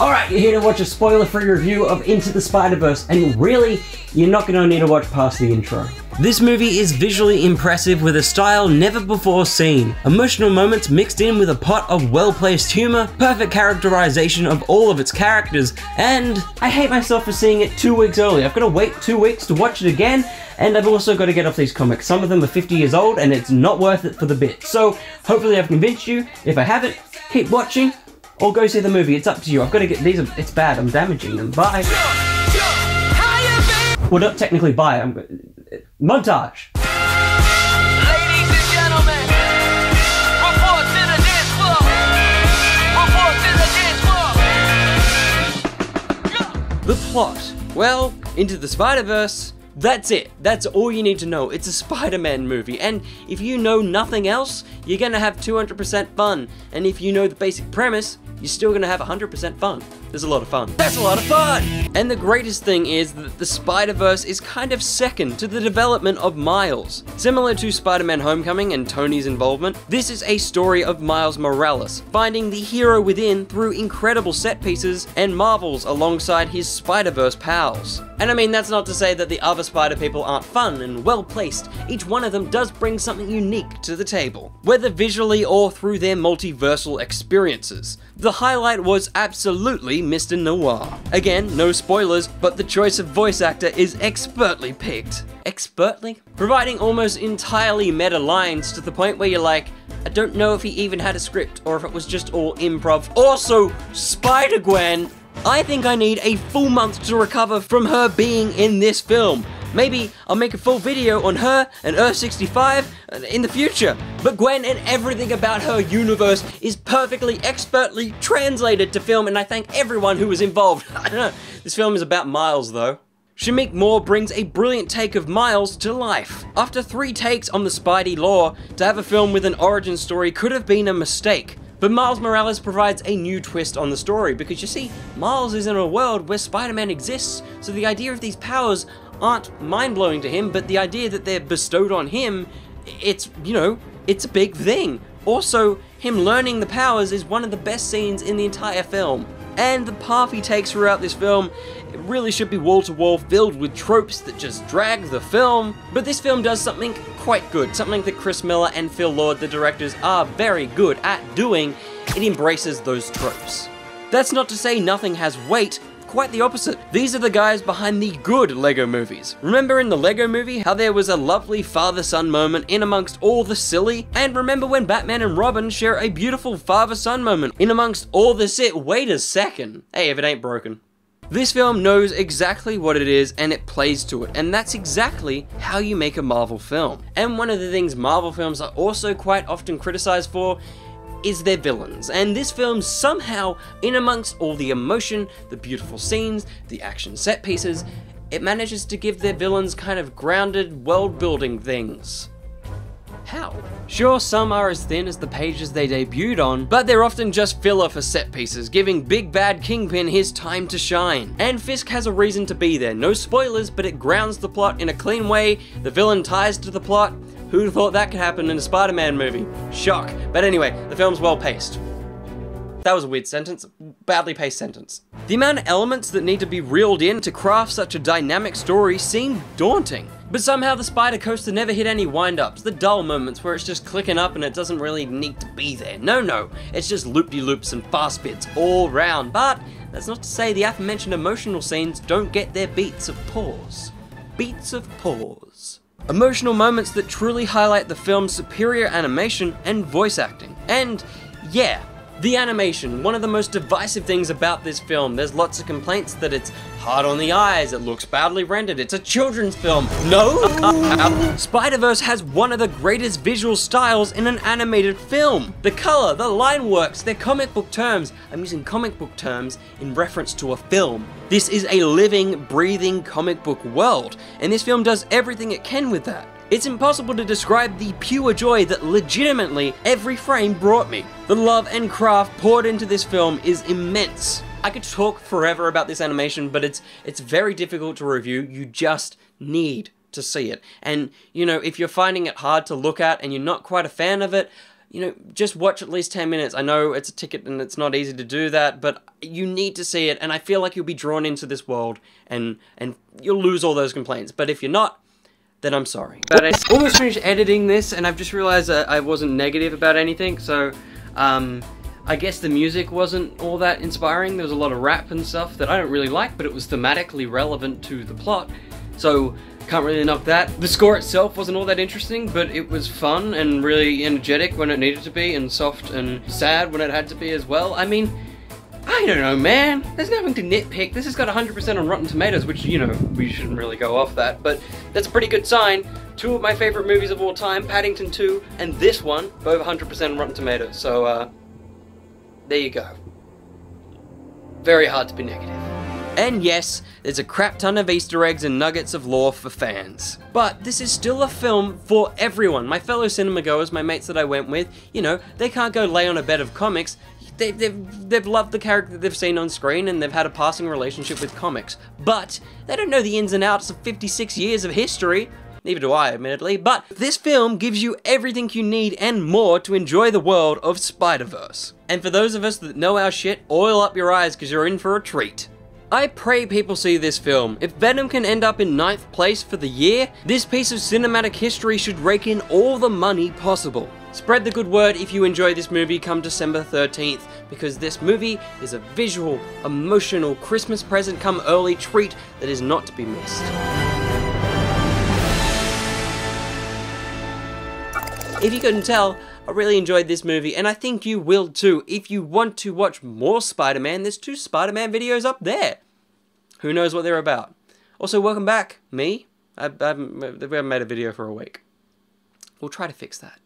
Alright, you're here to watch a spoiler-free review of Into the Spider-Verse, and really, you're not going to need to watch past the intro. This movie is visually impressive with a style never before seen. Emotional moments mixed in with a pot of well-placed humor, perfect characterization of all of its characters, and I hate myself for seeing it 2 weeks early. I've got to wait 2 weeks to watch it again, and I've also got to get off these comics. Some of them are 50 years old, and it's not worth it for the bit. So, hopefully I've convinced you. If I haven't, keep watching, or go see the movie. It's up to you. I've got to get these. It's bad. I'm damaging them. Bye. Well, not technically bye. Montage. Ladies and gentlemen, report to the dance floor. Report to the dance floor. The plot. Well, Into the Spider-Verse. That's it. That's all you need to know. It's a Spider-Man movie, and if you know nothing else, you're gonna have 200% fun. And if you know the basic premise, you're still gonna have 100% fun. There's a lot of fun. That's a lot of fun! And the greatest thing is that the Spider-Verse is kind of second to the development of Miles. Similar to Spider-Man Homecoming and Tony's involvement, this is a story of Miles Morales, finding the hero within through incredible set pieces and marvels alongside his Spider-Verse pals. And I mean, that's not to say that the other Spider people aren't fun and well placed. Each one of them does bring something unique to the table, whether visually or through their multiversal experiences. The highlight was absolutely Mr. Noir. Again, no spoilers, but the choice of voice actor is expertly picked. Expertly? Providing almost entirely meta lines to the point where you're like, I don't know if he even had a script or if it was just all improv. Also, Spider-Gwen! I think I need a full month to recover from her being in this film. Maybe I'll make a full video on her and Earth 65 in the future. But Gwen and everything about her universe is perfectly, expertly translated to film, and I thank everyone who was involved. I don't know, this film is about Miles though. Shameik Moore brings a brilliant take of Miles to life. After 3 takes on the Spidey lore, to have a film with an origin story could have been a mistake. But Miles Morales provides a new twist on the story, because you see, Miles is in a world where Spider-Man exists, so the idea of these powers aren't mind-blowing to him, but the idea that they're bestowed on him, it's, you know, it's a big thing. Also, him learning the powers is one of the best scenes in the entire film. And the path he takes throughout this film, it really should be wall-to-wall filled with tropes that just drag the film. But this film does something quite good, something that Chris Miller and Phil Lord, the directors, are very good at doing. It embraces those tropes. That's not to say nothing has weight. Quite the opposite. These are the guys behind the good LEGO movies. Remember in the LEGO movie how there was a lovely father-son moment in amongst all the silly? And remember when Batman and Robin share a beautiful father-son moment in amongst all the wait a second. Hey, if it ain't broken. This film knows exactly what it is and it plays to it, and that's exactly how you make a Marvel film. And one of the things Marvel films are also quite often criticized for is their villains, and this film somehow, in amongst all the emotion, the beautiful scenes, the action set pieces, it manages to give their villains kind of grounded, world-building things. How? Sure, some are as thin as the pages they debuted on, but they're often just filler for set pieces, giving Big Bad Kingpin his time to shine. And Fisk has a reason to be there, no spoilers, but it grounds the plot in a clean way, the villain ties to the plot. Who'd have thought that could happen in a Spider-Man movie? Shock. But anyway, the film's well paced. That was a weird sentence. Badly paced sentence. The amount of elements that need to be reeled in to craft such a dynamic story seemed daunting. But somehow the Spider Coaster never hit any wind-ups, the dull moments where it's just clicking up and it doesn't really need to be there. No, it's just loop-de-loops and fast bits all round. But that's not to say the aforementioned emotional scenes don't get their beats of pause. Beats of pause. Emotional moments that truly highlight the film's superior animation and voice acting. And yeah, the animation, one of the most divisive things about this film. There's lots of complaints that it's hard on the eyes, it looks badly rendered, it's a children's film. No! Spider-Verse has one of the greatest visual styles in an animated film. The color, the line works, they're comic book terms. I'm using comic book terms in reference to a film. This is a living, breathing comic book world, and this film does everything it can with that. It's impossible to describe the pure joy that legitimately every frame brought me. The love and craft poured into this film is immense. I could talk forever about this animation, but it's very difficult to review. You just need to see it. And, you know, if you're finding it hard to look at and you're not quite a fan of it, you know, just watch at least 10 minutes. I know it's a ticket and it's not easy to do that, but you need to see it, and I feel like you'll be drawn into this world, and you'll lose all those complaints. But if you're not, then I'm sorry. But I almost finished editing this, and I've just realized that I wasn't negative about anything, so, I guess the music wasn't all that inspiring. There was a lot of rap and stuff that I don't really like, but it was thematically relevant to the plot, so can't really knock that. The score itself wasn't all that interesting, but it was fun and really energetic when it needed to be, and soft and sad when it had to be as well. I mean, I don't know, man. There's nothing to nitpick. This has got 100% on Rotten Tomatoes, which, you know, we shouldn't really go off that, but that's a pretty good sign. Two of my favorite movies of all time, Paddington 2 and this one, both 100% on Rotten Tomatoes, so, there you go. Very hard to be negative. And yes, there's a crap ton of Easter eggs and nuggets of lore for fans. But this is still a film for everyone. My fellow cinema goers, my mates that I went with, you know, they can't go lay on a bed of comics. They've loved the character that they've seen on screen, and they've had a passing relationship with comics. But they don't know the ins and outs of 56 years of history. Neither do I, admittedly, but this film gives you everything you need and more to enjoy the world of Spider-Verse. And for those of us that know our shit, oil up your eyes because you're in for a treat. I pray people see this film. If Venom can end up in 9th place for the year, this piece of cinematic history should rake in all the money possible. Spread the good word if you enjoy this movie come December 13th, because this movie is a visual, emotional Christmas present come early treat that is not to be missed. If you couldn't tell, I really enjoyed this movie, and I think you will too. If you want to watch more Spider-Man, there's 2 Spider-Man videos up there. Who knows what they're about. Also, welcome back, me. We haven't made a video for a week. We'll try to fix that.